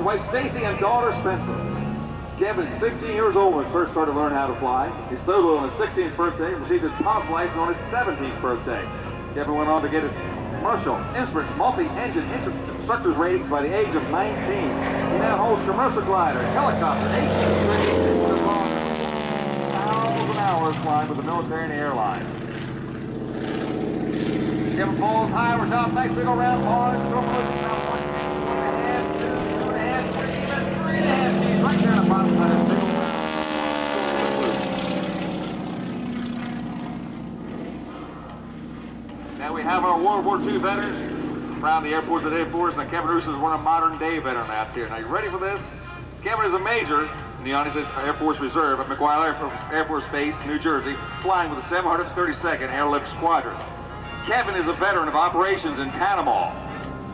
wife Stacy and daughter Spencer. Kevin, 16 years old when he first started to learn how to fly. He soloed on his 16th birthday and received his pilot's license on his 17th birthday. Kevin went on to get his commercial, instrument, multi-engine instructor's ratings by the age of 19. He now holds commercial glider, helicopter, 18 ratings, thousands of hours flying with the military and airlines. Kevin falls high over top, nice big old round bars, storm moves about 1.5, 2, 2.5, 3, even 3.5 feet right there on the bottom side of this big old round. Now we have our World War II veterans around the airport today for us. Now Kevin Russo is one of modern day veteran out here. Now you ready for this? Kevin is a major in the United States Air Force Reserve at McGuire Air Force Base, New Jersey, flying with the 732nd Airlift Squadron. Kevin is a veteran of operations in Panama,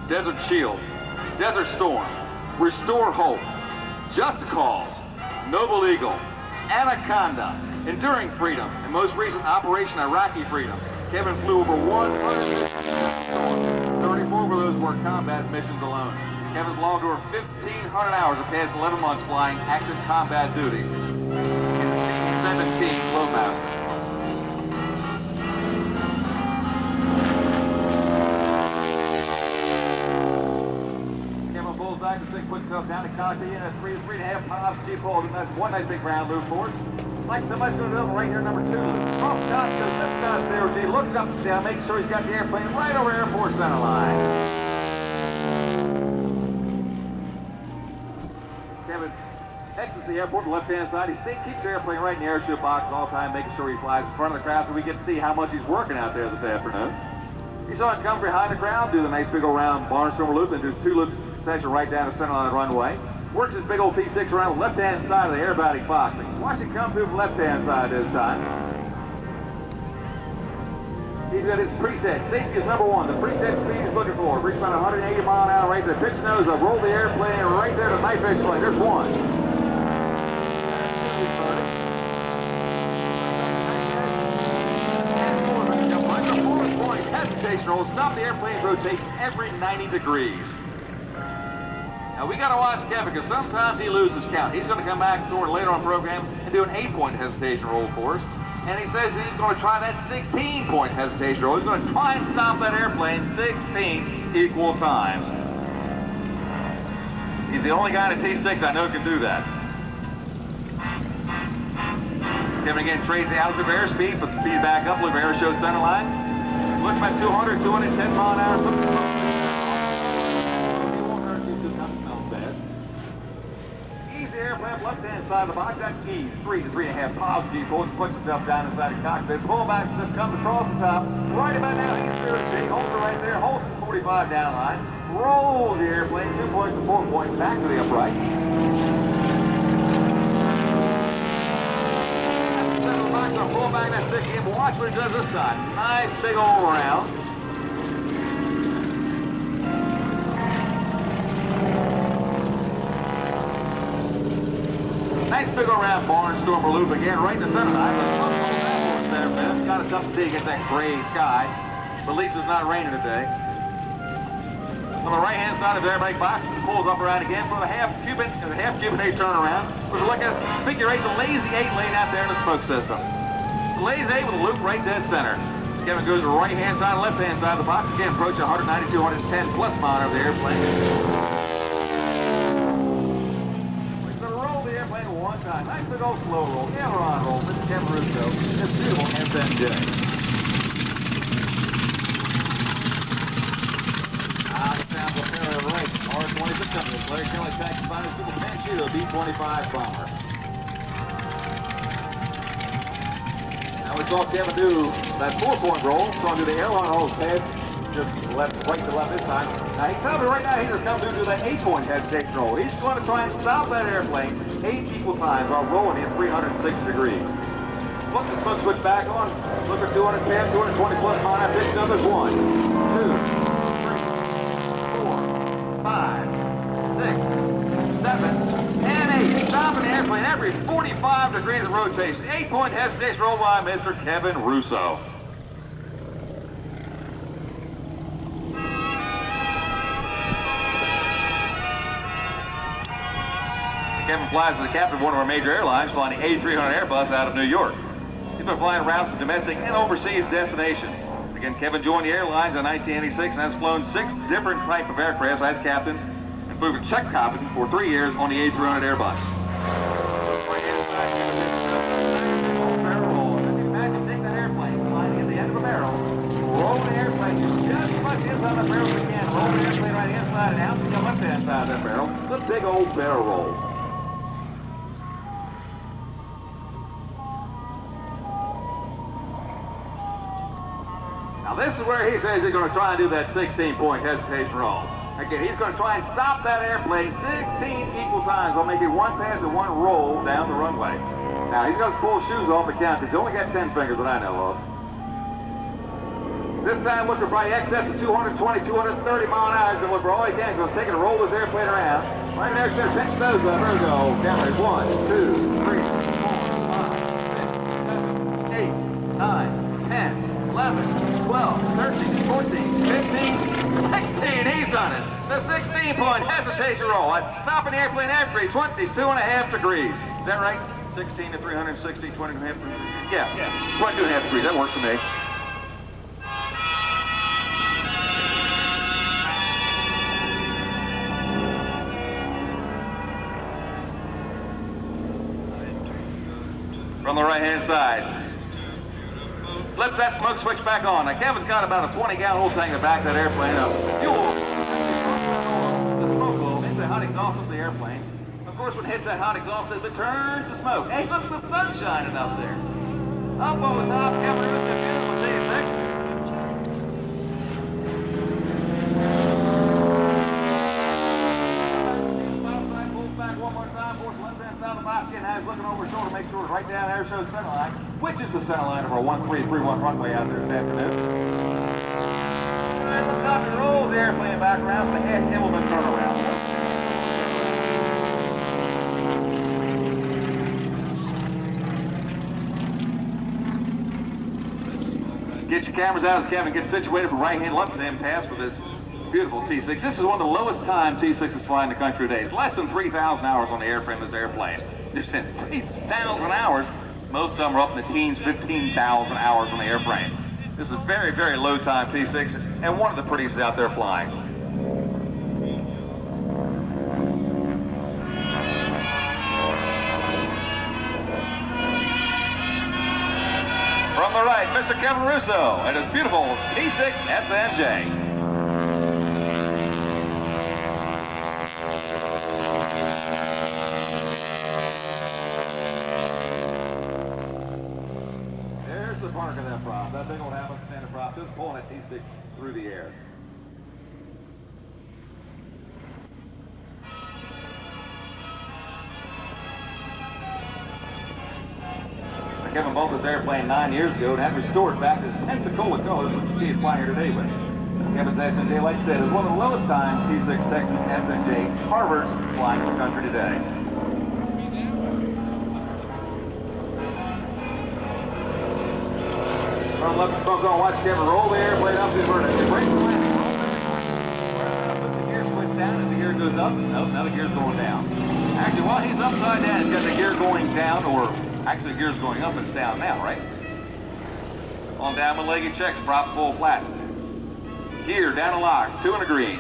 Desert Shield, Desert Storm, Restore Hope, Just Cause, Noble Eagle, Anaconda, Enduring Freedom, and most recent Operation Iraqi Freedom. Kevin flew over 100 34 of those were combat missions alone. Kevin's logged over 1,500 hours the past 11 months flying active combat duty in the C-17 Flowmaster. Kevin pulls back to stick, puts himself down to cockpit at 3.5 miles G-pole. That's one nice big round loop for us. Like somebody's going to do it right here, number 2. Off top goes up down there. He looks up and down, makes sure he's got the airplane right over airport center line. Kevin exits the airport on the left-hand side. He keeps the airplane right in the airshow box all the time, making sure he flies in front of the crowd so we get to see how much he's working out there this afternoon. You saw him come behind the crowd, do the nice big old round barnstormer loop, and do 2 loops section right down the center line of the runway. Works his big old T6 around the left-hand side of the aerobatic box. Watch it come through the left-hand side this time. He's got his preset. Safety is number 1. The preset speed he's looking for. Reach about 180 mile an hour right there. Pitch nose up. Roll the airplane right there to knife edge plane. There's 1. And 4. Forward point. Hesitation roll. Stop the airplane's rotation every 90 degrees. Now we got to watch Kevin because sometimes he loses count. He's going to come back toward later on the program and do an 8-point hesitation roll for us. And he says he's going to try that 16-point hesitation roll. He's going to try and stop that airplane 16 equal times. He's the only guy in a T6 I know can do that. Kevin again trades the altitude of airspeed, puts the speed back up, look at air show center line. Look about 200, 210 mile an hour. Airplane left-hand side of the box, that ease, 3 to 3.5 miles G-force, puts himself down inside the cockpit, pull back, comes across the top, right about now, he's through the G, holds it right there, holds the 45 down line, rolls the airplane 2 points and 4 points back to the upright. Center of the box, I'll pull back that stick in, watch what he does this time. Nice big old round. Nice big round barnstormer loop again, right in the center line. It's kind of tough to see against that gray sky, but at least it's not raining today. On the right-hand side of the airbatic box, it pulls up around again for the half Cuban and a turnaround. We're looking at figure 8, the lazy 8 lane out there in the smoke system. The lazy 8 with a loop right dead center. So Kevin goes to the right-hand side, left-hand side of the box again, approaching 190, 210 plus mile over the airplane. One time. Nice big old slow roll. Aileron roll. Mr. Kevin Russo. This beautiful SNJ. The sound of the right. R-2600. Larry Kelly Texan finds Super Panchito B-25 bomber. Now we saw Kevin do that 4-point roll. Saw him do the airline roll head. Just left, right to left this time. Now he tells me right now he just comes through to that 8-point hesitation roll. He's going to try and stop that airplane 8 equal times while rolling in 306 degrees. Put the smoke switch back on. Look at 210, 220 plus mile. Now pitch numbers 1, 2, 3, 4, 5, 6, 7, and 8. Stopping the airplane every 45 degrees of rotation. 8-point hesitation roll by Mr. Kevin Russo. Kevin flies as the captain of one of our major airlines, flying the A300 Airbus out of New York. He's been flying routes to domestic and overseas destinations. Again, Kevin joined the airlines in 1986 and has flown 6 different type of aircraft as captain and flew for check captain for 3 years on the A300 Airbus. Imagine taking that airplane, flying at the end of a barrel, roll the airplane just as much inside the barrel as you can, roll the airplane right inside and out to the left-hand side of that barrel. The big old barrel roll. Now this is where he says he's going to try and do that 16-point hesitation roll. Again, he's going to try and stop that airplane 16 equal times. I'll make it 1 pass and 1 roll down the runway. Now he's going to pull shoes off the count. He's only got 10 fingers that I know of. This time looking for probably excess of 220, 230 mile an hour. He's going to look for all he can. He's going to take it and roll this airplane around. Right there, says pinch nose up. There we go. Count it. 1, 2, 3, 4, 5, 6, 7, 8, 9, 10, 11, 12, 13, 14, 15, 16. He's done it. The 16-point hesitation roll. Stopping the airplane every 22.5 degrees. Is that right? 16 to 360, 20.5 degrees. Yeah. 22.5 degrees. That works for me. From the right-hand side. Flips that smoke switch back on. Now, Kevin's got about a 20-gallon oil tank in the back of that airplane of fuel. The smoke will hit the hot exhaust of the airplane. Of course, when it hits that hot exhaust, it turns to smoke. Hey, look, the sun's shining up there. Up on the top, Kevin Russo, beautiful T6. One more time, boys, left-hand side of the basket, and he's looking over his shoulder to make sure it's right down there, shows center line, which is the center line of our 1331 runway out there this afternoon. And the top, he rolls the airplane back around for the head Kimmelman turnaround. Get your cameras out as Kevin gets situated for right-hand left-hand pass for this beautiful T6. This is one of the lowest time T6s fly in the country today. It's less than 3,000 hours on the airframe of this airplane. They're saying 3,000 hours. Most of them are up in the teens, 15,000 hours on the airframe. This is a very, very low time T6 and one of the prettiest out there flying. From the right, Mr. Kevin Russo and his beautiful T6 SNJ. There's the park of that prop. That big old Hamilton standard prop just pulling that T6 through the air. Kevin bought this airplane 9 years ago and had restored back to his Pensacola colors, which you see is flying here today with. Kevin's SNJ, like I said, is one of the lowest time T6 Texan SNJ Harvards flying in the country today. From left to smoke on, watch Kevin roll the airplane up to his vertical. Break the landing. Put the gear switch down as the gear goes up. Nope, now the gear's going down. Actually, while he's upside down, he's got the gear going down, or actually the gear's going up, it's down now, right? On down with leg and checks, prop full flat. Gear down a lock, 2 and a green.